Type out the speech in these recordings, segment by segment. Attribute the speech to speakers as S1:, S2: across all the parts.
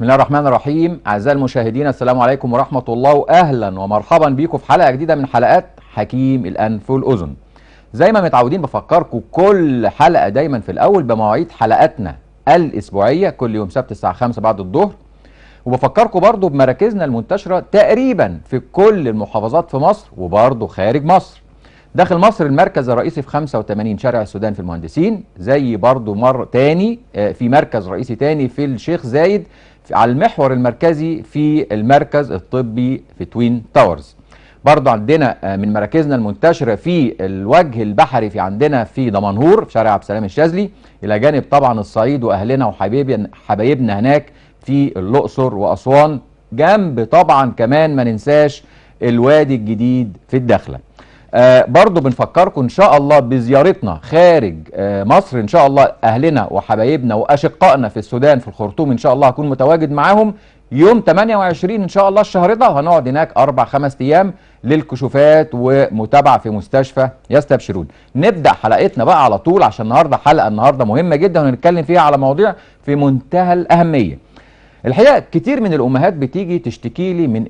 S1: الله الرحمن الرحيم. أعزائي المشاهدين، السلام عليكم ورحمة الله، وأهلا ومرحبا بيكم في حلقة جديدة من حلقات حكيم الأنف والأذن. زي ما متعودين بفكركم كل حلقة دايما في الأول بمواعيد حلقاتنا الأسبوعية كل يوم سبت الساعة 5 بعد الظهر، وبفكركم برضو بمراكزنا المنتشرة تقريبا في كل المحافظات في مصر وبرضو خارج مصر. داخل مصر المركز الرئيسي في 85 شارع السودان في المهندسين، زي برضو مرة تاني في مركز رئيسي تاني في الشيخ زايد على المحور المركزي في المركز الطبي في توين تاورز. برضو عندنا من مراكزنا المنتشرة في الوجه البحري في عندنا في دمنهور في شارع عبد السلام الشاذلي، إلى جانب طبعا الصعيد وأهلنا وحبايبنا هناك في الأقصر وأسوان، جنب طبعا كمان ما ننساش الوادي الجديد في الداخلة. برضو بنفكركم ان شاء الله بزيارتنا خارج مصر. ان شاء الله اهلنا وحبايبنا واشقائنا في السودان في الخرطوم ان شاء الله هكون متواجد معاهم يوم 28 ان شاء الله الشهر ده، وهنقعد هناك 4-5 ايام للكشوفات ومتابعه في مستشفى يستبشرون. نبدا حلقتنا بقى على طول عشان النهارده مهمه جدا وهنتكلم فيها على مواضيع في منتهى الاهميه. الحقيقه كتير من الامهات بتيجي تشتكي لي من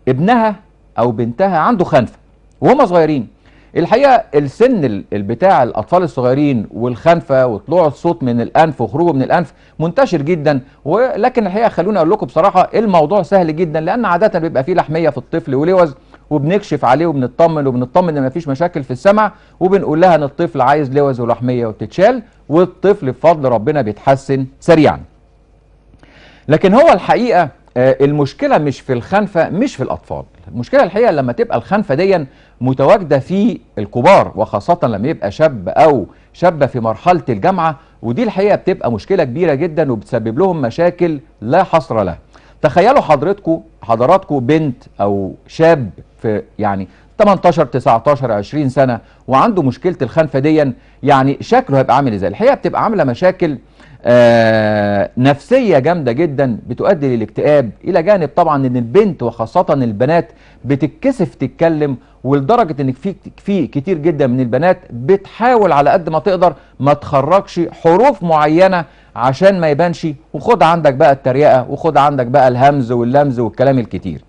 S1: ابنها او بنتها عنده خنفه وهم صغيرين. الحقيقه السن بتاع الاطفال الصغيرين والخنفه وطلوع الصوت من الانف وخروجه من الانف منتشر جدا، ولكن الحقيقه خلوني اقول لكم بصراحه الموضوع سهل جدا، لان عاده بيبقى فيه لحميه في الطفل ولوز، وبنكشف عليه وبنطمن ان مفيش مشاكل في السمع، وبنقول لها ان الطفل عايز لوز ولحميه وبتتشال، والطفل بفضل ربنا بيتحسن سريعا. لكن هو الحقيقه المشكلة مش في الخنفة، مش في الأطفال. المشكلة الحقيقة لما تبقى الخنفة دي متواجدة في الكبار، وخاصة لما يبقى شاب أو شابة في مرحلة الجامعة، ودي الحقيقة بتبقى مشكلة كبيرة جدا وبتسبب لهم مشاكل لا حصر لها. تخيلوا حضراتكم بنت أو شاب في يعني 18 19 20 سنة وعنده مشكلة الخنفة دي، يعني شكله هيبقى عامل ازاي؟ الحقيقة بتبقى عاملة مشاكل نفسية جامدة جدا بتؤدي للاكتئاب، إلى جانب طبعا أن البنت وخاصة البنات بتتكسف تتكلم، ولدرجة أن في كتير جدا من البنات بتحاول على قد ما تقدر ما تخرجش حروف معينة عشان ما يبانش، وخد عندك بقى التريقة وخد عندك بقى الهمز واللمز والكلام الكتير.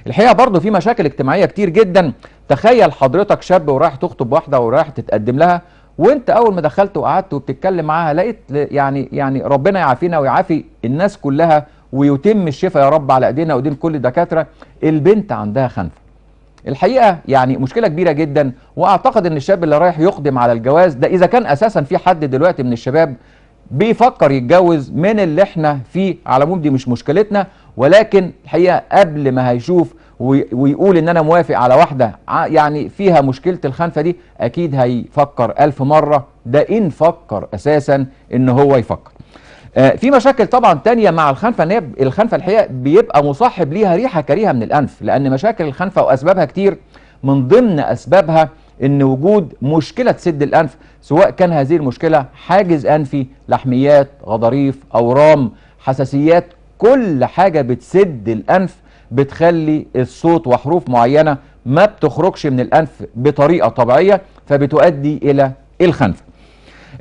S1: الحقيقة برضو في مشاكل اجتماعية كتير جدا. تخيل حضرتك شاب ورايح تخطب واحدة ورايح تتقدم لها، وانت اول ما دخلت وقعدت وبتتكلم معاها لقيت يعني ربنا يعافينا ويعافي الناس كلها ويتم الشفاء يا رب على ايدينا وايدين كل الدكاتره، البنت عندها خنفه. الحقيقه يعني مشكله كبيره جدا، واعتقد ان الشاب اللي رايح يقدم على الجواز ده، اذا كان اساسا في حد دلوقتي من الشباب بيفكر يتجوز من اللي احنا فيه، على العموم دي مش مشكلتنا، ولكن الحقيقه قبل ما هيشوف ويقول ان انا موافق على واحدة يعني فيها مشكلة الخنفة دي، اكيد هيفكر 1000 مرة، ده ان فكر اساسا ان هو يفكر. في مشاكل طبعا تانية مع الخنفة، ان هي الخنفة الحقيقة بيبقى مصاحب ليها ريحة كريهة من الانف، لان مشاكل الخنفة واسبابها كتير. من ضمن اسبابها ان وجود مشكلة سد الانف، سواء كان هذه المشكلة حاجز انفي، لحميات، غضاريف، اورام، حساسيات، كل حاجة بتسد الانف بتخلي الصوت وحروف معينة ما بتخرجش من الأنف بطريقة طبيعية، فبتؤدي إلى الخنفة.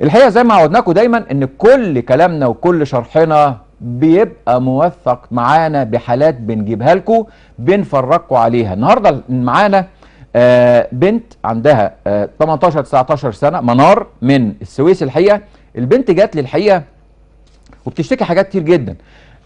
S1: الحقيقة زي ما عودناكم دايما ان كل كلامنا وكل شرحنا بيبقى موثق معانا بحالات بنجيبها لكم بنفرجكم عليها. النهارده معانا بنت عندها 18 19 سنة، منار من السويس. الحقيقة البنت جات لي الحقيقة وبتشتكي حاجات كتير جدا.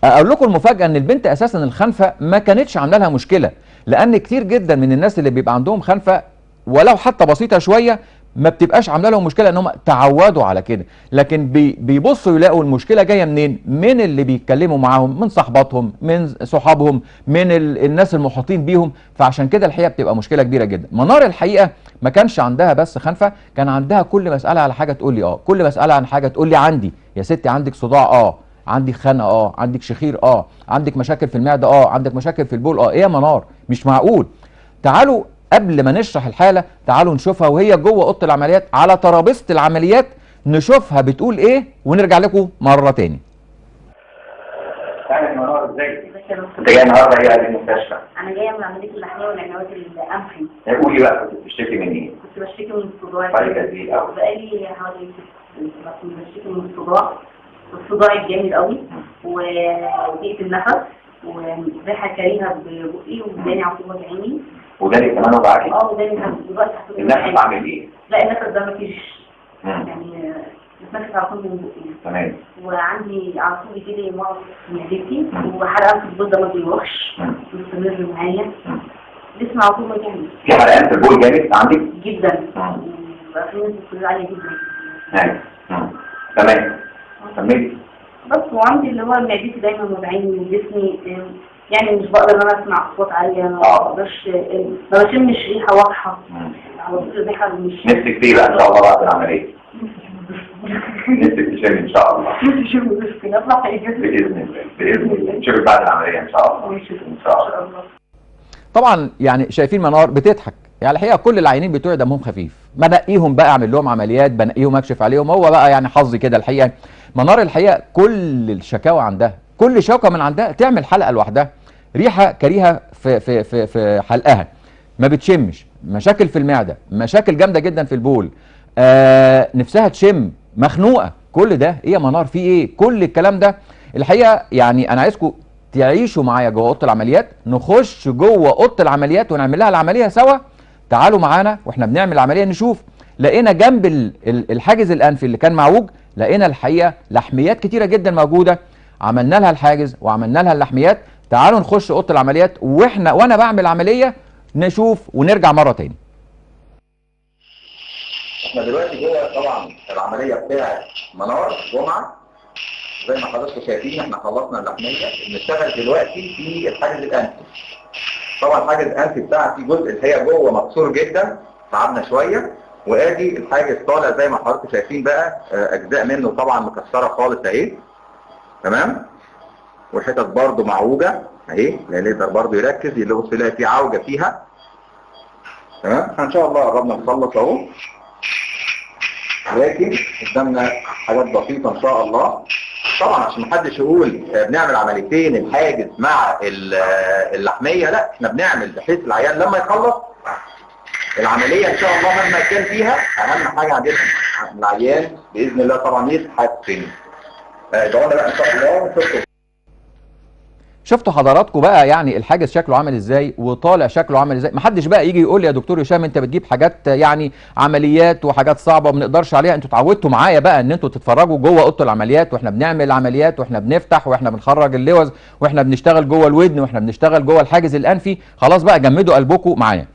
S1: اقول لكم المفاجاه ان البنت اساسا الخنفه ما كانتش عامله لها مشكله، لان كتير جدا من الناس اللي بيبقى عندهم خنفه ولو حتى بسيطه شويه ما بتبقاش عامله لهم مشكله، ان هم تعودوا على كده، لكن بيبصوا يلاقوا المشكله جايه منين؟ من اللي بيتكلموا معاهم، من صحباتهم، من صحابهم، من الناس المحيطين بيهم. فعشان كده الحقيقه بتبقى مشكله كبيره جدا. منار الحقيقه ما كانش عندها بس خنفه، كان عندها كل مساله على حاجه تقول لي كل مساله عن حاجه تقول لي عندي يا ستي عندك صداع، عندك خنقه، عندك شخير، عندك مشاكل في المعده، عندك مشاكل في البول، ايه يا منار؟ مش معقول. تعالوا قبل ما نشرح الحاله تعالوا نشوفها وهي جوه اوضه العمليات على ترابيزه العمليات، نشوفها بتقول ايه ونرجع لكم مره تاني.
S2: اهلا يا منار، ازيك؟ انت جايه النهارده ايه على المستشفى؟
S3: انا جايه من عمليه اللحميه والعنوات الانفي.
S2: قولي بقى كنت بتشتكي من ايه؟
S3: كنت بشتكي من الصداع.
S2: بقالي قد ايه الاول؟
S3: بقالي حوالي بشتكي من الصداع والصداع الجامد قوي وضيق النفس وريحه كريهه ببقي وداني على طول وجعاني.
S2: وداني كمان وجعاكي؟
S3: وداني دلوقتي
S2: النفس عامل ايه؟
S3: لا النفس ده مفيش يعني بتنفس على طول من بقي.
S2: تمام.
S3: وعندي على طول كده مرض في معدتي وحرقان في البول ده ما بيروحش مستمر معايا. جسمي على طول وجعني.
S2: في حرقان في البول جامد عندك؟
S3: جدا. وفي نسبة كلها عالية جدا.
S2: ايوه. تمام. كملي.
S3: بس وعندي اللي هو معدتي دايما وجعاني وجسمي يعني مش بقدر ان انا اسمع اصوات عاليه، ما بقدرش ما بشمش ريحه واضحه على طول. الريحه مش
S2: نفسك فيه بقى ان شاء الله بعد العمليه؟ نفسك تشمي ان شاء الله؟
S3: نفسي اشم رزقي اطلع
S2: باذن الله باذن الله نشوفك بعد العمليه ان شاء الله.
S3: ان شاء الله.
S1: طبعا يعني شايفين منار بتضحك، يعني الحقيقه كل العيانين بتوعي دمهم خفيف، بنقيهم بقى اعمل لهم عمليات، بنقيهم اكشف عليهم، هو بقى يعني حظي كده الحقيقه. منار الحقيقه كل الشكاوى عندها، كل شكوى من عندها تعمل حلقه لوحدها. ريحه كريهه في حلقها، ما بتشمش، مشاكل في المعده، مشاكل جامده جدا في البول، نفسها تشم، مخنوقه. كل ده ايه يا منار في ايه؟ كل الكلام ده الحقيقه يعني انا عايزكم تعيشوا معايا جوه اوضه العمليات، نخش جوه اوضه العمليات ونعمل لها العمليه سوا. تعالوا معانا واحنا بنعمل العمليه نشوف. لقينا جنب الحاجز الانفي اللي كان معوج، لقينا الحقيقه لحميات كتيره جدا موجوده، عملنا لها الحاجز وعملنا لها اللحميات. تعالوا نخش اوضه العمليات وانا بعمل عمليه نشوف ونرجع مره تاني.
S4: احنا دلوقتي جوه طبعا العمليه بتاعت منار جمعه، زي ما حضراتكم شايفين احنا خلصنا اللحميه. بنشتغل دلوقتي في الحاجز الانفي. طبعا الحاجز الانفي بتاعتي جزء اللي هي جوه مكسور جدا، تعبنا شويه، وادي الحاجز طالع زي ما حضراتكم شايفين بقى، اجزاء منه طبعا مكسره خالص اهي، تمام، وحتت برضو معوجه اهي، لا يقدر برضو يركز يبص يلاقي في عوجه فيها، تمام. ان شاء الله قربنا نخلص اهو، لكن قدامنا حاجات بسيطه ان شاء الله. طبعا عشان محدش يقول بنعمل عمليتين الحاجز مع اللحميه، لا احنا بنعمل بحيث العيان لما يخلص العمليه ان شاء الله مهما كان فيها، اهم حاجه عندنا العيان باذن الله طبعا يتحسن. ادعونا بقى ان شاء الله نشوفكم.
S1: شفتوا حضراتكم بقى يعني الحاجز شكله عامل ازاي وطالع شكله عامل ازاي. محدش بقى يجي يقول لي يا دكتور هشام انت بتجيب حاجات يعني عمليات وحاجات صعبه وما بنقدرش عليها. انتوا اتعودتوا معايا بقى ان انتوا تتفرجوا جوه اوضه العمليات واحنا بنعمل العمليات واحنا بنفتح واحنا بنخرج اللوز واحنا بنشتغل جوه الودن واحنا بنشتغل جوه الحاجز الانفي. خلاص بقى جمدوا قلبكم معايا.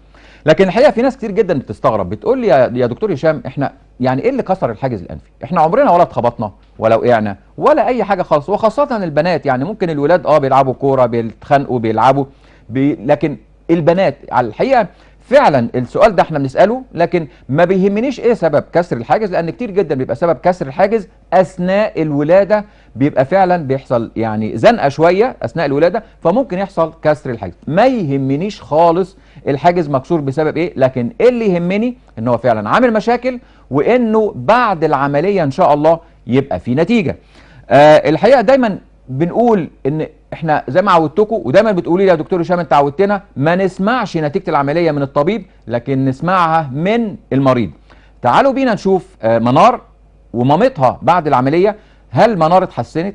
S1: لكن الحقيقه في ناس كتير جدا بتستغرب، بتقول لي يا دكتور هشام احنا يعني ايه اللي كسر الحاجز الانفي؟ احنا عمرنا ولا اتخبطنا ولا وقعنا ولا اي حاجه خالص، وخاصه البنات. يعني ممكن الولاد بيلعبوا كوره بيتخانقوا بيلعبوا لكن البنات على الحقيقه فعلا السؤال ده احنا بنساله، لكن ما بيهمنيش ايه سبب كسر الحاجز، لان كتير جدا بيبقى سبب كسر الحاجز اثناء الولاده، بيبقى فعلا بيحصل يعني زنقه شويه اثناء الولاده، فممكن يحصل كسر الحاجز. ما يهمنيش خالص الحاجز مكسور بسبب ايه، لكن اللي يهمني ان هو فعلا عامل مشاكل وانه بعد العمليه ان شاء الله يبقى في نتيجه. الحقيقه دايما بنقول ان احنا زي ما عودتكم ودايما بتقولي لي يا دكتور هشام انت عودتنا ما نسمعش نتيجه العمليه من الطبيب لكن نسمعها من المريض. تعالوا بينا نشوف منار ومامتها بعد العمليه. هل منار اتحسنت؟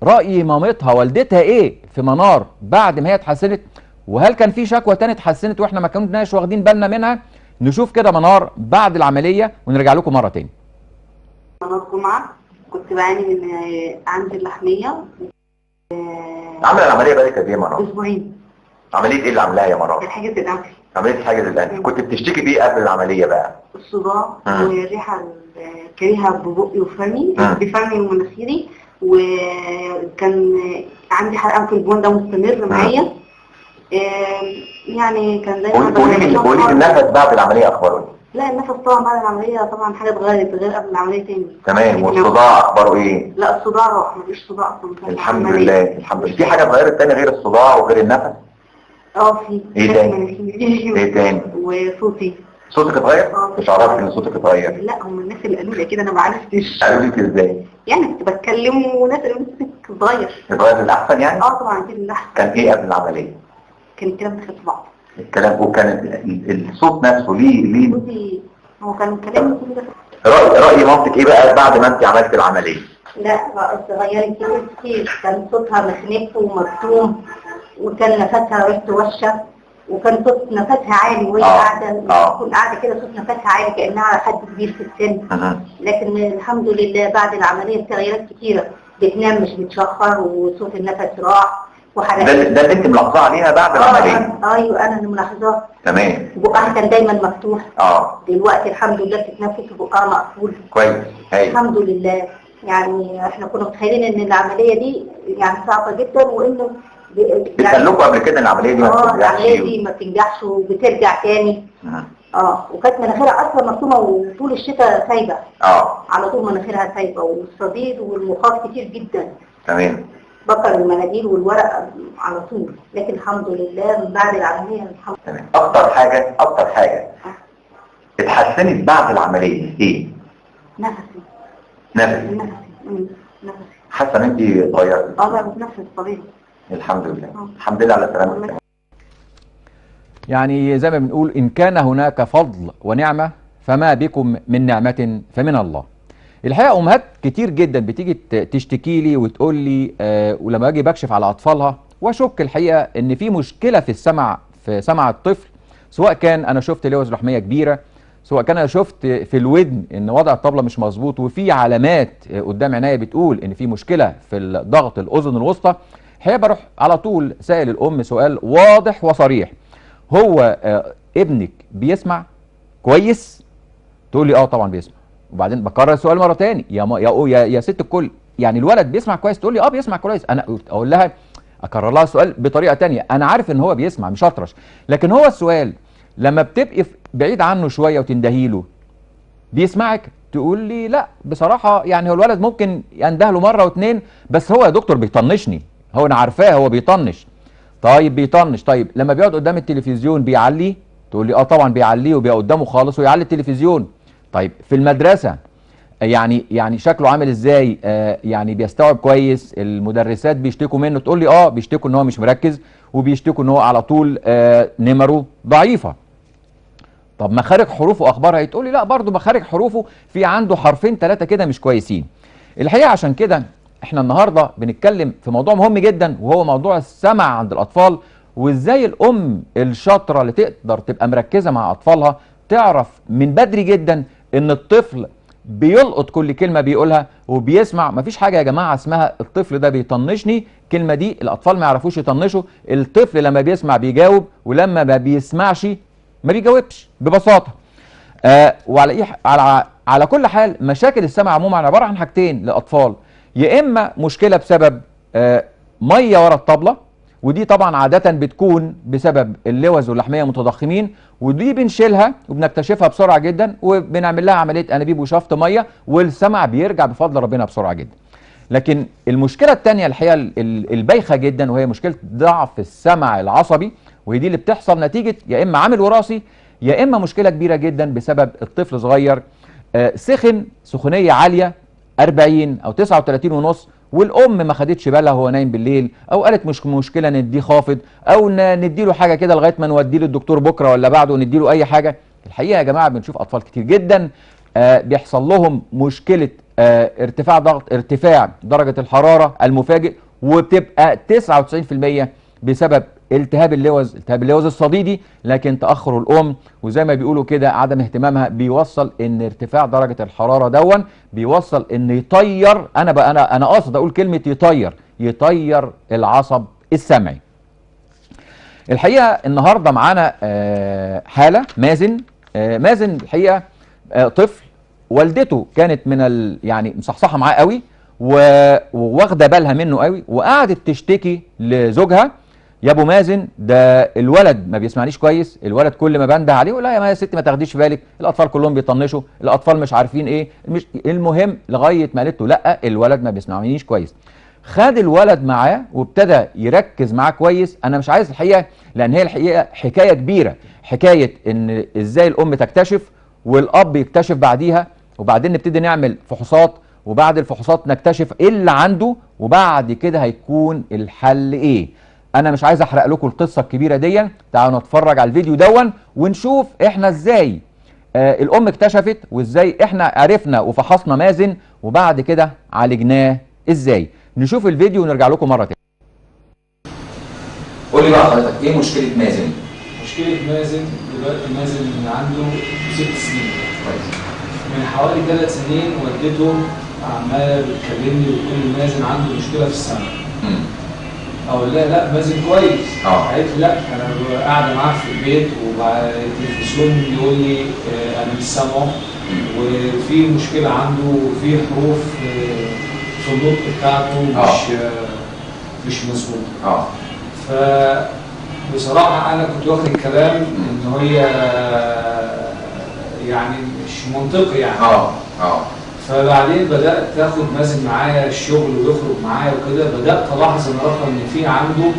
S1: راي مامتها والدتها ايه في منار بعد ما هي اتحسنت؟ وهل كان في شكوى تانية اتحسنت واحنا ما كناش واخدين بالنا منها؟ نشوف كده منار بعد العمليه ونرجع لكم مره تاني.
S5: منار جمعه، كنت بعاني من عندي اللحميه.
S4: عامله العمليه بقالك قد ايه يا منار؟
S5: اسبوعين.
S4: عمليه ايه اللي عاملاها يا منار؟
S5: الحاجز الانفي.
S4: عمليه الحاجز الانفي. كنت بتشتكي بايه قبل العمليه بقى؟
S5: الصداع والريحه الكريهه ببقي وفمي، بفمي ومناخيري، وكان عندي حرقان في البون ده مستمر معايا. يعني كان دايما
S4: قولي لي النفس بعد العمليه اخباره ايه؟
S5: لا النفس طبعا بعد العمليه طبعا حاجه اتغيرت غير قبل العمليه تاني.
S4: تمام. والصداع اخباره ايه؟
S5: لا الصداع راح، مفيش صداع اصلا.
S4: الحمد لله الحمد لله. في حاجه اتغيرت تاني غير الصداع وغير النفس؟
S5: في.
S4: ايه تاني؟ ايه تاني؟
S5: وصوتي.
S4: صوتك اتغير؟ مش عرفت ان صوتك اتغير.
S5: لا هم الناس اللي قالوا لي كده، انا ما عرفتش.
S4: قالوا لك ازاي؟
S5: يعني كنت بتكلم وناس قالوا لي صوتك اتغير.
S4: اتغير للاحسن يعني؟
S5: طبعا كده للاحسن.
S4: كان ايه قبل العمليه؟
S5: كان الكلام داخل في بعض.
S4: الكلام وكان الصوت نفسه ليه
S5: صوتي هو كان كلام كل ده.
S4: رأي مامتك ايه بقى بعد ما انت عملت العمليه؟
S5: لا اتغيرت كتير، كان صوتها مخنف ومكتوم، وكان نفسها ريحته وحشه، وكان صوت نفسها عالي وهي قاعده، تكون قاعده كده صوت نفسها عالي كانها حد كبير في السن. لكن الحمد لله بعد العمليه تغيرات كتيره، بتنام مش بتشخر، وصوت النفس راح وحاجات.
S4: ده اللي انت ملاحظاه عليها بعد العمليه؟
S5: ايوه انا اللي ملاحظاه.
S4: تمام.
S5: بقها كان دايما مفتوح.
S4: دلوقتي
S5: الحمد لله بتتنفس وبقها مقفول.
S4: كويس.
S5: الحمد لله. يعني احنا كنا متخيلين ان العمليه دي يعني صعبه جدا، وانه
S4: بتسلكوا قبل كده العمليه دي ما بتنجحش؟
S5: العمليه دي ما بتنجحش وبترجع تاني. وكانت مناخيرها اصلا مكتومه، وطول الشتاء سايبه. على طول مناخيرها سايبه، والصديد والمخاط كتير جدا.
S4: تمام.
S5: بكر المناديل والورق على طول، لكن الحمد لله من بعد العمليه الحمد لله.
S4: تمام. اكتر حاجه اتحسنت بعد العمليه ايه؟ نفسي. حاسه ان انت اتغيرتي؟
S5: لا بتنفس طبيعي.
S4: الحمد لله. الحمد لله على سلامتك.
S1: يعني زي ما بنقول إن كان هناك فضل ونعمة فما بكم من نعمة فمن الله. الحقيقة أمهات كتير جدا بتيجي تشتكي لي وتقول لي ولما أجي بكشف على أطفالها وأشك الحقيقة إن في مشكلة في سمع الطفل، سواء كان أنا شفت لوز لحمية كبيرة، سواء كان أنا شفت في الودن إن وضع الطبلة مش مظبوط، وفي علامات قدام عينيا بتقول إن في مشكلة في ضغط الأذن الوسطى. الحقيقة بروح على طول سائل الأم سؤال واضح وصريح: هو ابنك بيسمع كويس؟ تقول لي طبعا بيسمع. وبعدين بكرر السؤال مره تاني: يا ست الكل، يعني الولد بيسمع كويس؟ تقول لي بيسمع كويس. انا اقول لها، اكرر لها السؤال بطريقه تانية: انا عارف ان هو بيسمع مش هطرش، لكن هو السؤال لما بتبقي بعيد عنه شويه وتندهي له بيسمعك؟ تقول لي لا بصراحه، يعني هو الولد ممكن ينده له مره واتنين، بس هو يا دكتور بيطنشني. هو انا عارفاه هو بيطنش. طيب بيطنش، طيب لما بيقعد قدام التلفزيون بيعلي؟ تقول لي طبعا بيعليه وبيبقى قدامه خالص ويعلي التلفزيون. طيب في المدرسه يعني شكله عامل ازاي؟ يعني بيستوعب كويس؟ المدرسات بيشتكوا منه؟ تقول لي بيشتكوا ان هو مش مركز، وبيشتكوا ان هو على طول نمره ضعيفه. طب مخارج حروفه اخبارها؟ تقول لي لا برضه مخارج حروفه في عنده حرفين ثلاثه كده مش كويسين. الحقيقه عشان كده احنا النهارده بنتكلم في موضوع مهم جدا، وهو موضوع السمع عند الاطفال، وازاي الام الشاطره اللي تقدر تبقى مركزه مع اطفالها تعرف من بدري جدا ان الطفل بيلقط كل كلمه بيقولها وبيسمع. مفيش حاجه يا جماعه اسمها الطفل ده بيطنشني، الكلمه دي الاطفال ما يعرفوش يطنشوا. الطفل لما بيسمع بيجاوب، ولما ما بيسمعش ما بيجاوبش ببساطه. وعلى على كل حال مشاكل السمع عموما عباره عن حاجتين للاطفال: يا اما مشكله بسبب ميه ورا الطبله، ودي طبعا عاده بتكون بسبب اللوز واللحميه متضخمين، ودي بنشيلها وبنكتشفها بسرعه جدا وبنعمل لها عمليه انابيب وشفط ميه، والسمع بيرجع بفضل ربنا بسرعه جدا. لكن المشكله الثانيه الحقيقه البايخه جدا، وهي مشكله ضعف السمع العصبي، وهي دي اللي بتحصل نتيجه يا اما عامل وراثي يا اما مشكله كبيره جدا بسبب الطفل صغير سخن سخونيه عاليه 40 او 39 ونص، والام ما خدتش بالها وهو نايم بالليل، او قالت مش مشكله نديه خافض، او نديله حاجه كده لغايه ما نوديه للدكتور بكره ولا بعده ونديله اي حاجه. الحقيقه يا جماعه بنشوف اطفال كتير جدا بيحصل لهم مشكله ارتفاع درجه الحراره المفاجئ، وبتبقى 99% بسبب التهاب اللوز الصديدي، لكن تاخر الام وزي ما بيقولوا كده عدم اهتمامها بيوصل ان ارتفاع درجه الحراره بيوصل ان يطير. انا قاصد اقول كلمه يطير العصب السمعي. الحقيقه النهارده معانا حاله مازن. مازن الحقيقه طفل والدته كانت يعني مصحصحه معاه قوي وواخده بالها منه قوي، وقعدت تشتكي لزوجها: يا ابو مازن ده الولد ما بيسمعنيش كويس، الولد كل ما بنده عليه لا يا ست ما تاخديش بالك، الاطفال كلهم بيطنشوا، الاطفال مش عارفين ايه، المهم لغايه ما قالت له لا الولد ما بيسمعنيش كويس. خد الولد معاه وابتدى يركز معاه كويس. انا مش عايز الحقيقه، لان هي الحقيقه حكايه كبيره، حكايه ان ازاي الام تكتشف والاب يكتشف بعديها، وبعدين نبتدي نعمل فحوصات، وبعد الفحوصات نكتشف ايه اللي عنده، وبعد كده هيكون الحل ايه. انا مش عايز احرق لكم القصه الكبيره دي، تعالوا نتفرج على الفيديو ونشوف احنا ازاي الام اكتشفت، وازاي احنا عرفنا وفحصنا مازن وبعد كده عالجناه ازاي. نشوف الفيديو ونرجع لكم مره تاني.
S4: قول لي بقى حضرتك ايه مشكله مازن؟
S6: مشكلة مازن دلوقتي، مازن عنده 6 سنين. من حوالي 3 سنين والدته عمالة بتكلمني وتقول لي مازن عنده مشكلة في السمع. أقول لها لا مازن كويس. قالت لي لا، أنا قاعدة معاه في البيت وبعد التلفزيون يقول لي أنا مش سامعه وفي مشكلة عنده وفي حروف في النطق بتاعته مش مظبوطة. فبصراحة أنا كنت واخد الكلام إن هي يعني مش منطقي يعني. فبعدين بدأت تاخد مازن معايا الشغل ويخرج معايا وكده، بدأت ألاحظ إن في عنده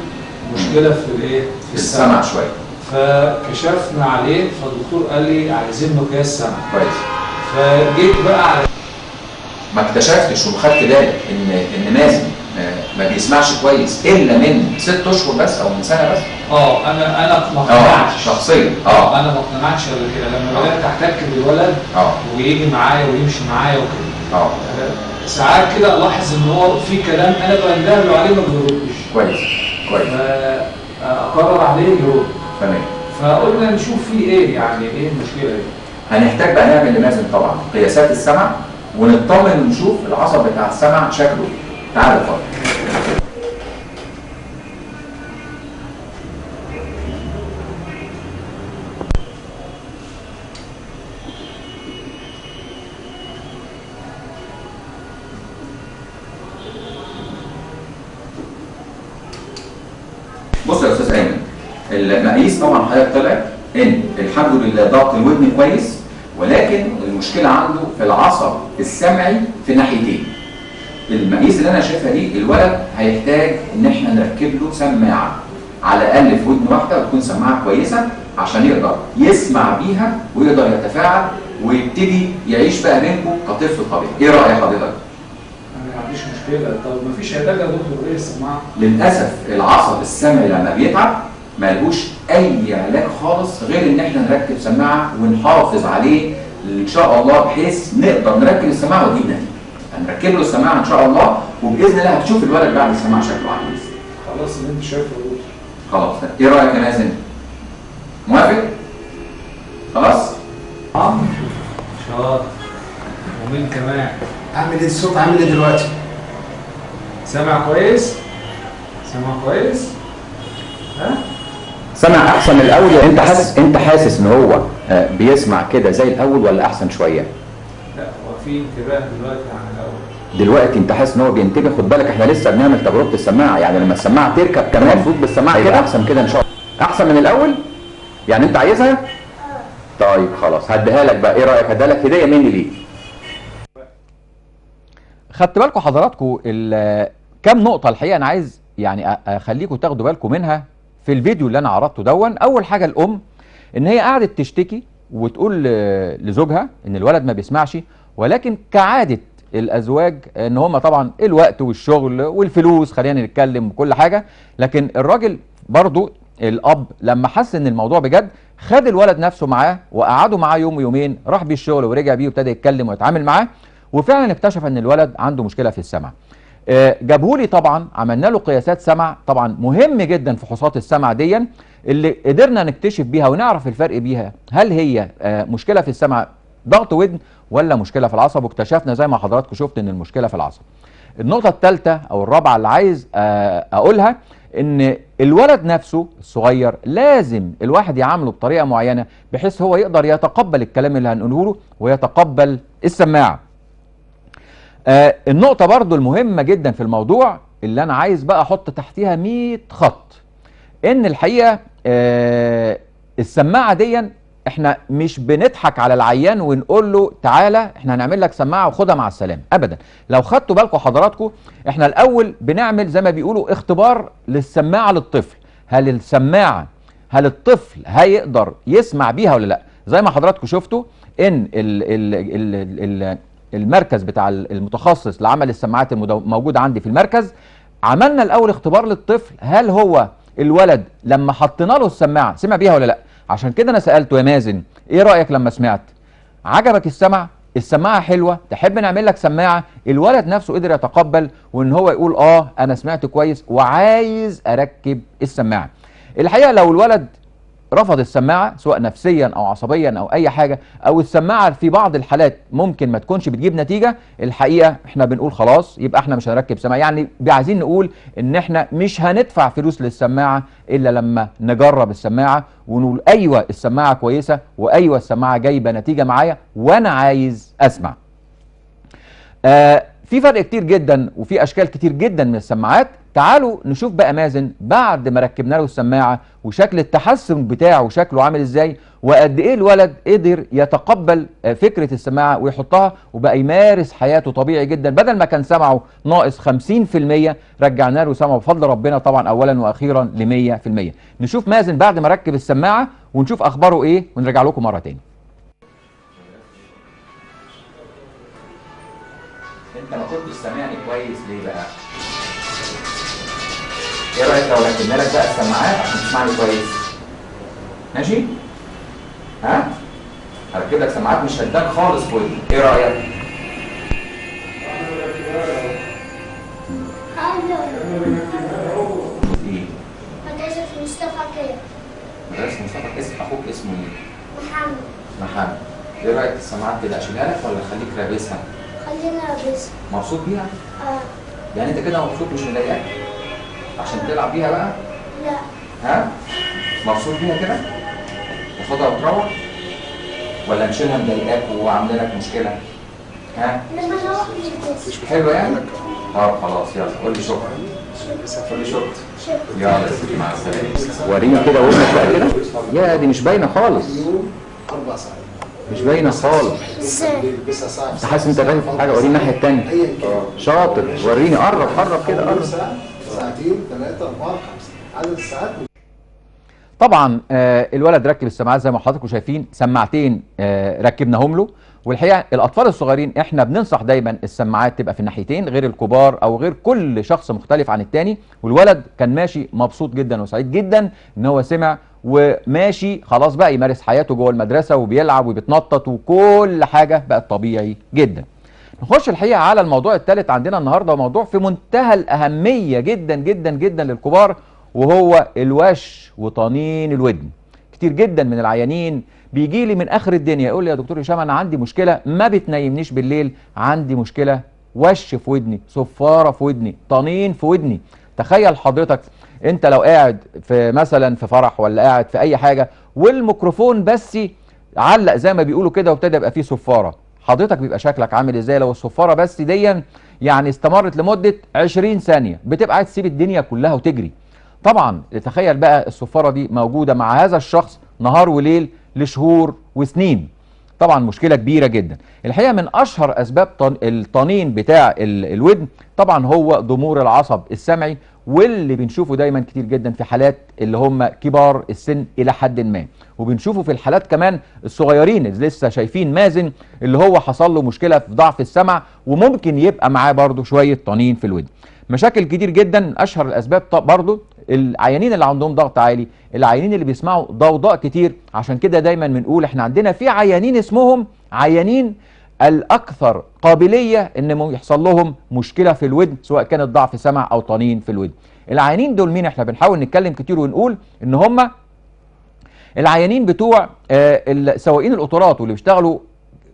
S6: مشكلة في الإيه؟ في السمع
S4: شوية.
S6: فكشفنا عليه، فالدكتور قال لي عايزين مقياس سمع.
S4: كويس.
S6: فجيت بقى على
S4: ما اكتشفتش وخدت بالك إن مازن ما بيسمعش كويس الا من 6 اشهر بس او من سنه بس؟
S6: انا ما اقتنعتش
S4: شخصيا.
S6: انا ما اقتنعتش قبل كده لما بدات احتك بالولد ويجي معايا ويمشي معايا وكده. ساعات كده الاحظ ان هو في كلام انا بنده له عليه ما بيردش.
S4: كويس.
S6: فاقرر عليه يرد.
S4: تمام.
S6: فقلنا نشوف فيه ايه، يعني ايه المشكله دي.
S4: هنحتاج بقى نعمل لمازن طبعا قياسات السمع ونطمن ونشوف العصب بتاع السمع شكله. تعالى اتفضل. بص يا استاذ ايمن، المقاييس طبعا حضرتك طلعت ان الحمد لله ضغط الودن كويس، ولكن المشكله عنده في العصب السمعي في ناحيتين. المقاييس اللي انا شايفها دي الولد هيحتاج ان احنا نركب له سماعه على الاقل في ودن واحده، وتكون سماعه كويسه عشان يقدر يسمع بيها ويقدر يتفاعل ويبتدي يعيش بقى بينكم كطفل طبيعي. ايه راي حضرتك؟
S6: انا ما عنديش مشكله. طب ما فيش علاج يا دكتور ايه السماعه؟
S4: للاسف العصب السمعي لما بيتعب ما لهوش اي علاج خالص غير ان احنا نركب سماعه ونحافظ عليه ان شاء الله، بحيث نقدر نركب السماعه ونجيب نتيجه. هنركب له السماعه ان شاء الله، وباذن الله هتشوف الولد بعد السماعه شكله عامل ازاي.
S6: خلاص اللي انت شايفه يا دكتور.
S4: خلاص. ايه رايك يا مازن؟ موافق؟ خلاص؟
S6: شاطر. ومين كمان؟
S7: اعمل ايه الصوت عامل ايه دلوقتي؟
S6: سامع كويس؟ سامع كويس؟ ها؟
S1: سمع احسن من الاول؟ انت حاسس ان هو بيسمع كده زي الاول ولا احسن شويه؟
S6: لا هو في انتباه دلوقتي عن الاول.
S1: دلوقتي انت حاسس ان هو بينتبه؟ خد بالك احنا لسه بنعمل تجربه السماعه، يعني لما السماعه تركب كمان المفروض بالسماعه كده احسن كده ان شاء الله. احسن من الاول؟ يعني انت عايزها؟ طيب خلاص هديها لك بقى. ايه رايك هديها لك هديه مني ليك؟ خدت بالكم حضراتكم كام نقطه الحقيقه انا عايز يعني اخليكم تاخدوا بالكم منها في الفيديو اللي انا عرضته دون. اول حاجه الام ان هي قعدت تشتكي وتقول لزوجها ان الولد ما بيسمعش، ولكن كعاده الازواج ان هم طبعا الوقت والشغل والفلوس خلينا نتكلم وكل حاجه، لكن الراجل برضو الاب لما حس ان الموضوع بجد خد الولد نفسه معاه وقعدوا معاه يوم ويومين، راح بيه الشغل ورجع بيه وابتدى يتكلم ويتعامل معاه، وفعلا اكتشف ان الولد عنده مشكله في السمع. جابهولي طبعا، عملنا له قياسات سمع طبعا مهم جدا فحوصات السمع دي اللي قدرنا نكتشف بيها ونعرف الفرق بيها، هل هي مشكله في السمع ضغط ودن ولا مشكله في العصب، واكتشفنا زي ما حضراتكم شفت ان المشكله في العصب. النقطه الثالثه او الرابعه اللي عايز اقولها ان الولد نفسه الصغير لازم الواحد يعامله بطريقه معينه بحيث هو يقدر يتقبل الكلام اللي هنقوله له ويتقبل السماعه. النقطة برضو المهمة جدا في الموضوع اللي أنا عايز بقى أحط تحتها 100 خط، إن الحقيقة السماعة دي إحنا مش بنضحك على العيان ونقول له تعالى إحنا هنعمل لك سماعة وخدها مع السلامة أبدا. لو خدتوا بالكم حضراتكم إحنا الأول بنعمل زي ما بيقولوا اختبار للسماعة للطفل. هل السماعة هل الطفل هيقدر يسمع بيها ولا لأ؟ زي ما حضراتكم شفتوا إن المركز بتاع المتخصص لعمل السماعات الموجود عندي في المركز، عملنا الاول اختبار للطفل هل هو الولد لما حطينا له السماعه سمع بيها ولا لا. عشان كده انا سالته يا مازن ايه رايك لما سمعت؟ عجبك السمع؟ السماعه حلوه، تحب نعمل لك سماعه، الولد نفسه قدر يتقبل وان هو يقول انا سمعت كويس وعايز اركب السماعه. الحقيقه لو الولد رفض السماعه سواء نفسيا او عصبيا او اي حاجه، او السماعه في بعض الحالات ممكن ما تكونش بتجيب نتيجه، الحقيقه احنا بنقول خلاص يبقى احنا مش هنركب سماعه. يعني عايزين نقول ان احنا مش هندفع فلوس للسماعه الا لما نجرب السماعه ونقول ايوه السماعه كويسه، وايوه السماعه جايبه نتيجه معايا وانا عايز اسمع. في فرق كتير جدا وفي اشكال كتير جدا من السماعات. تعالوا نشوف بقى مازن بعد ما ركبنا له السماعه وشكل التحسن بتاعه وشكله عامل ازاي، وقد ايه الولد قدر يتقبل فكره السماعه ويحطها وبقى يمارس حياته طبيعي جدا. بدل ما كان سمعه ناقص 50% رجعنا له سمعه بفضل ربنا طبعا اولا واخيرا ل 100%. نشوف مازن بعد ما ركب السماعه ونشوف اخباره ايه ونرجع لكم مره تاني.
S4: انت ما كنتش سامعني كويس ليه بقى؟ ايه رايك لو ركبنا لك بقى السماعات عشان تسمعني كويس؟ ماشي؟ ها؟ هركب لك سماعات مش هداك خالص في ودنك، ايه رايك؟ ايه؟
S8: مدرسة مصطفى كده.
S4: مدرسة مصطفى، اسم اخوك اسمه ايه؟
S8: محمد.
S4: محمد. ايه رايك السماعات كده اشيلها لك ولا خليك لابسها؟
S8: خلينا لابسها.
S4: مبسوط بيها؟ يعني انت كده مبسوط مش مضايقاك؟ عشان تلعب بيها بقى؟
S8: لا.
S4: ها؟ مبسوط بيها كده؟ تاخدها وتروح؟ ولا نشيلها مضايقاك وعامله لك مشكله؟ ها؟
S8: لما نروح نلبسها.
S4: حلوه يعني؟ خلاص يلا قول لي شكرا. قول لي شكرا. يلا يا سيدي مع السلامه.
S1: وريني كده ودنك بقى كده. يا دي مش باينه خالص.
S7: 4 ساعات.
S1: مش باينه خالص.
S8: ازاي؟
S1: انت حاسس انت باين في حاجه؟ وريني الناحيه الثانيه. شاطر، وريني، قرب كده، قرب.
S7: ساعتين 3 4 5 عدد الساعات.
S1: طبعا الولد ركب السماعات زي ما حضراتكم شايفين، سماعتين ركبناهم له. والحقيقه الاطفال الصغيرين احنا بننصح دايما السماعات تبقى في الناحيتين غير الكبار او غير كل شخص مختلف عن التاني. والولد كان ماشي مبسوط جدا وسعيد جدا ان هو سمع وماشي خلاص بقى يمارس حياته جوه المدرسه وبيلعب وبيتنطط وكل حاجه بقت طبيعي جدا. نخش الحقيقه على الموضوع الثالث عندنا النهارده، وموضوع في منتهى الاهميه جدا جدا جدا للكبار، وهو الوش وطنين الودن. كتير جدا من العيانين بيجي لي من اخر الدنيا يقول لي يا دكتور هشام انا عندي مشكله ما بتنيمنيش بالليل، عندي مشكله وش في ودني، صفاره في ودني، طنين في ودني. تخيل حضرتك انت لو قاعد في مثلا في فرح ولا قاعد في اي حاجه والميكروفون بس علق زي ما بيقولوا كده وابتدى يبقى فيه صفاره، حضرتك بيبقى شكلك عامل ازاي لو الصفاره بس دي يعني استمرت لمده 20 ثانيه؟ بتبقى عايز تسيب الدنيا كلها وتجري. طبعا تخيل بقى الصفاره دي موجوده مع هذا الشخص نهار وليل لشهور وسنين، طبعا مشكله كبيره جدا. الحقيقه من اشهر اسباب الطنين بتاع الودن طبعا هو ضمور العصب السمعي، واللي بنشوفه دايما كتير جدا في حالات اللي هم كبار السن الى حد ما، وبنشوفه في الحالات كمان الصغيرين اللي لسه شايفين مازن اللي هو حصل له مشكله في ضعف السمع وممكن يبقى معاه برضه شويه طنين في الودن. مشاكل كتير جدا، اشهر الاسباب برضه العيانين اللي عندهم ضغط عالي، العيانين اللي بيسمعوا ضوضاء كتير. عشان كده دايما بنقول احنا عندنا في عيانين اسمهم عيانين الاكثر قابليه ان يحصل لهم مشكله في الودن سواء كانت ضعف سمع او طنين في الودن. العيانين دول مين؟ احنا بنحاول نتكلم كتير ونقول ان هم العيانين بتوع سواقين القطارات واللي بيشتغلوا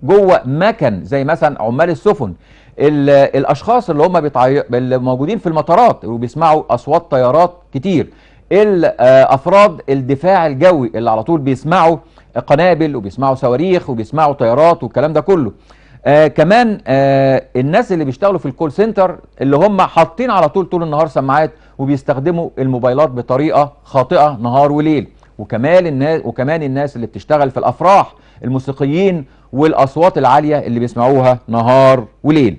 S1: جوه مكن زي مثلا عمال السفن، الاشخاص اللي هم اللي موجودين في المطارات وبيسمعوا اصوات طيارات كتير، افراد الدفاع الجوي اللي على طول بيسمعوا قنابل وبيسمعوا صواريخ وبيسمعوا طيارات والكلام ده كله. كمان الناس اللي بيشتغلوا في الكول سنتر اللي هم حاطين على طول النهار سماعات وبيستخدموا الموبايلات بطريقه خاطئه نهار وليل. وكمان الناس اللي بتشتغل في الافراح، الموسيقيين والاصوات العاليه اللي بيسمعوها نهار وليل.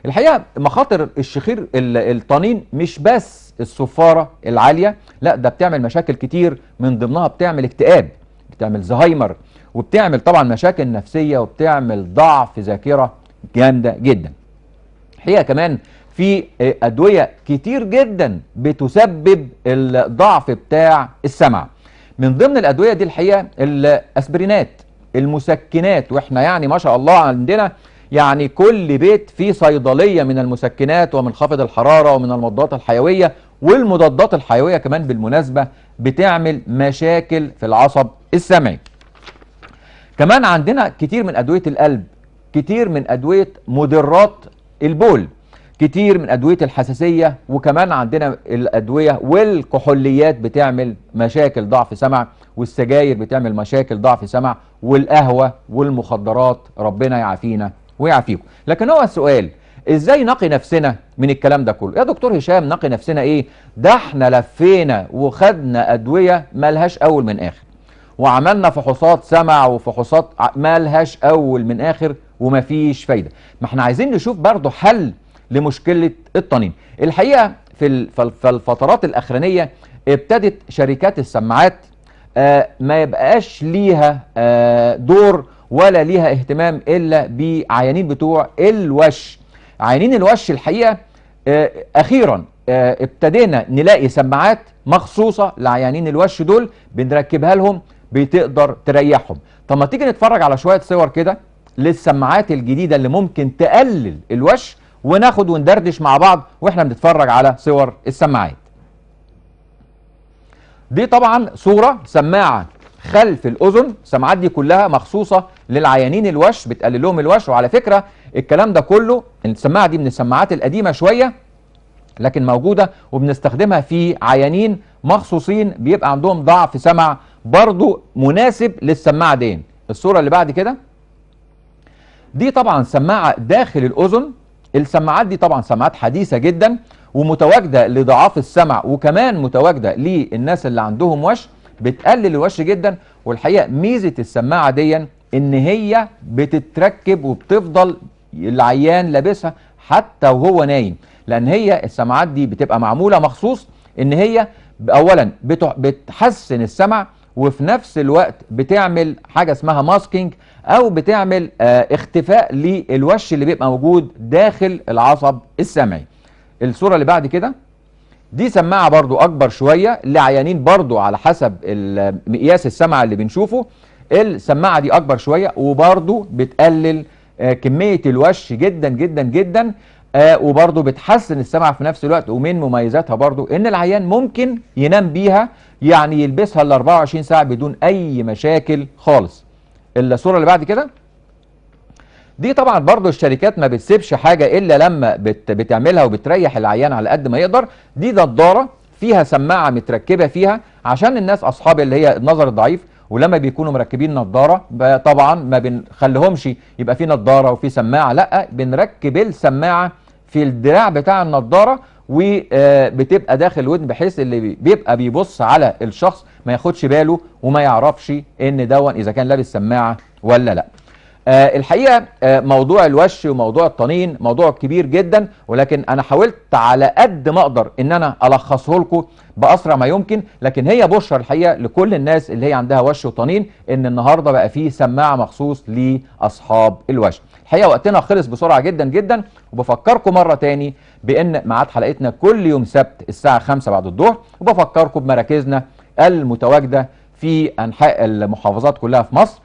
S1: الحقيقه مخاطر الشخير الطنين مش بس الصفاره العاليه، لا ده بتعمل مشاكل كتير، من ضمنها بتعمل اكتئاب، بتعمل زهايمر، وبتعمل طبعا مشاكل نفسيه، وبتعمل ضعف ذاكره جامده جدا. الحقيقه كمان في ادويه كتير جدا بتسبب الضعف بتاع السمع. من ضمن الادويه دي الحقيقه الاسبرينات المسكنات، واحنا يعني ما شاء الله عندنا يعني كل بيت فيه صيدلية من المسكنات ومن خفض الحرارة ومن المضادات الحيوية، والمضادات الحيوية كمان بالمناسبة بتعمل مشاكل في العصب السمعي. كمان عندنا كتير من أدوية القلب، كتير من أدوية مدرات البول، كتير من أدوية الحساسية، وكمان عندنا الأدوية والكحوليات بتعمل مشاكل ضعف سمع، والسجاير بتعمل مشاكل ضعف سمع، والقهوة والمخدرات، ربنا يعافينا ويعافيكم. لكن هو السؤال، ازاي نقي نفسنا من الكلام ده كله؟ يا دكتور هشام نقي نفسنا ايه؟ ده احنا لفينا وخدنا أدوية مالهاش أول من آخر، وعملنا فحوصات سمع وفحوصات مالهاش أول من آخر ومفيش فايدة. ما احنا عايزين نشوف برضو حل لمشكلة الطنين. الحقيقة في الفترات الأخرانية ابتدت شركات السماعات ما يبقاش ليها دور ولا ليها اهتمام إلا بعيانين بتوع الوش. عيانين الوش الحقيقة أخيرا ابتدينا نلاقي سماعات مخصوصة لعيانين الوش دول بنركبها لهم بتقدر تريحهم. طب ما تيجي نتفرج على شوية صور كده للسماعات الجديدة اللي ممكن تقلل الوش، وناخد وندردش مع بعض واحنا بنتفرج على صور السماعات. دي طبعا صورة سماعة خلف الأذن. السماعات دي كلها مخصوصة للعيانين الوش، بتقلل لهم الوش. وعلى فكرة الكلام ده كله، السماعة دي من السماعات القديمة شوية لكن موجودة وبنستخدمها في عيانين مخصوصين بيبقى عندهم ضعف سمع، برضو مناسب للسماعة دي. الصورة اللي بعد كده دي طبعا سماعة داخل الأذن. السماعات دي طبعا سماعات حديثة جدا ومتواجدة لضعاف السمع، وكمان متواجدة للناس اللي عندهم وش، بتقلل الوش جدا. والحقيقة ميزة السماعة دي ان هي بتتركب وبتفضل العيان لابسها حتى وهو نايم، لان هي السماعات دي بتبقى معمولة مخصوص ان هي اولا بتحسن السمع، وفي نفس الوقت بتعمل حاجة اسمها ماسكينج او بتعمل اختفاء للوش اللي بيبقى موجود داخل العصب السمعي. الصورة اللي بعد كده دي سماعة برضو اكبر شوية لعيانين برضو على حسب مقياس السمع اللي بنشوفه. السماعة دي اكبر شوية وبرضو بتقلل كمية الوش جدا جدا جدا، وبرضو بتحسن السمع في نفس الوقت. ومن مميزاتها برضو ان العيان ممكن ينام بيها، يعني يلبسها ال 24 ساعة بدون اي مشاكل خالص. الصورة اللي بعد كده دي طبعا برضو الشركات ما بتسيبش حاجة الا لما بتعملها وبتريح العيان على قد ما يقدر. دي نضارة فيها سماعة متركبة فيها عشان الناس اصحاب اللي هي النظر الضعيف، ولما بيكونوا مركبين نضارة طبعا ما بنخليهمش يبقى في نضارة وفي سماعة، لا بنركب السماعة في الدراع بتاع النضارة وبتبقى داخل الودن، بحيث اللي بيبقى بيبص على الشخص ما ياخدش باله وما يعرفش ان دون اذا كان لابس سماعة ولا لا. الحقيقة موضوع الوش وموضوع الطنين موضوع كبير جدا، ولكن انا حاولت على قد ما اقدر ان انا الخصه لكم باسرع ما يمكن. لكن هي بشرى الحقيقة لكل الناس اللي هي عندها وش وطنين ان النهاردة بقى فيه سماعة مخصوص لاصحاب الوش. الحقيقة وقتنا خلص بسرعة جدا جدا، وبفكركم مرة تاني بان ميعاد حلقتنا كل يوم سبت الساعة 5 بعد الظهر، وبفكركم بمراكزنا المتواجدة في انحاء المحافظات كلها في مصر.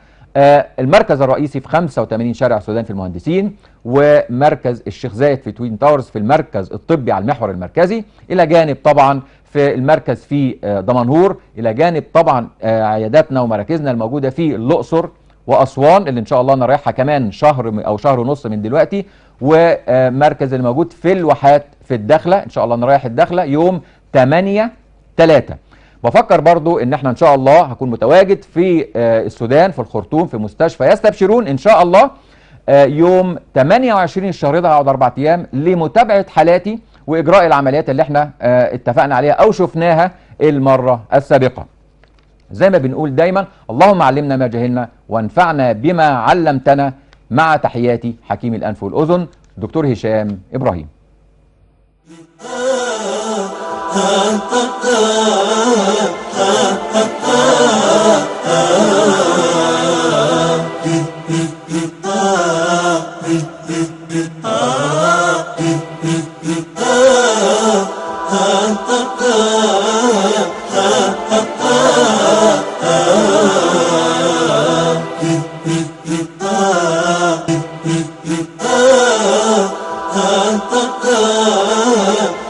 S1: المركز الرئيسي في 85 شارع السودان في المهندسين، ومركز الشيخ زايد في توين تاورز في المركز الطبي على المحور المركزي، الى جانب طبعا في المركز في دمنهور، الى جانب طبعا عياداتنا ومراكزنا الموجودة في الاقصر واسوان اللي ان شاء الله نريحها كمان شهر او شهر ونص من دلوقتي، ومركز الموجود في الواحات في الداخلة ان شاء الله نريح الداخلة يوم 8/3. بفكر برضو ان احنا ان شاء الله هكون متواجد في السودان في الخرطوم في مستشفى يستبشرون ان شاء الله يوم 28 الشهر ده. هقعد 4 ايام لمتابعة حالاتي واجراء العمليات اللي احنا اتفقنا عليها او شفناها المرة السابقة. زي ما بنقول دايما، اللهم علمنا ما جهلنا وانفعنا بما علمتنا. مع تحياتي حكيم الانف والاذن دكتور هشام ابراهيم.
S9: منطقة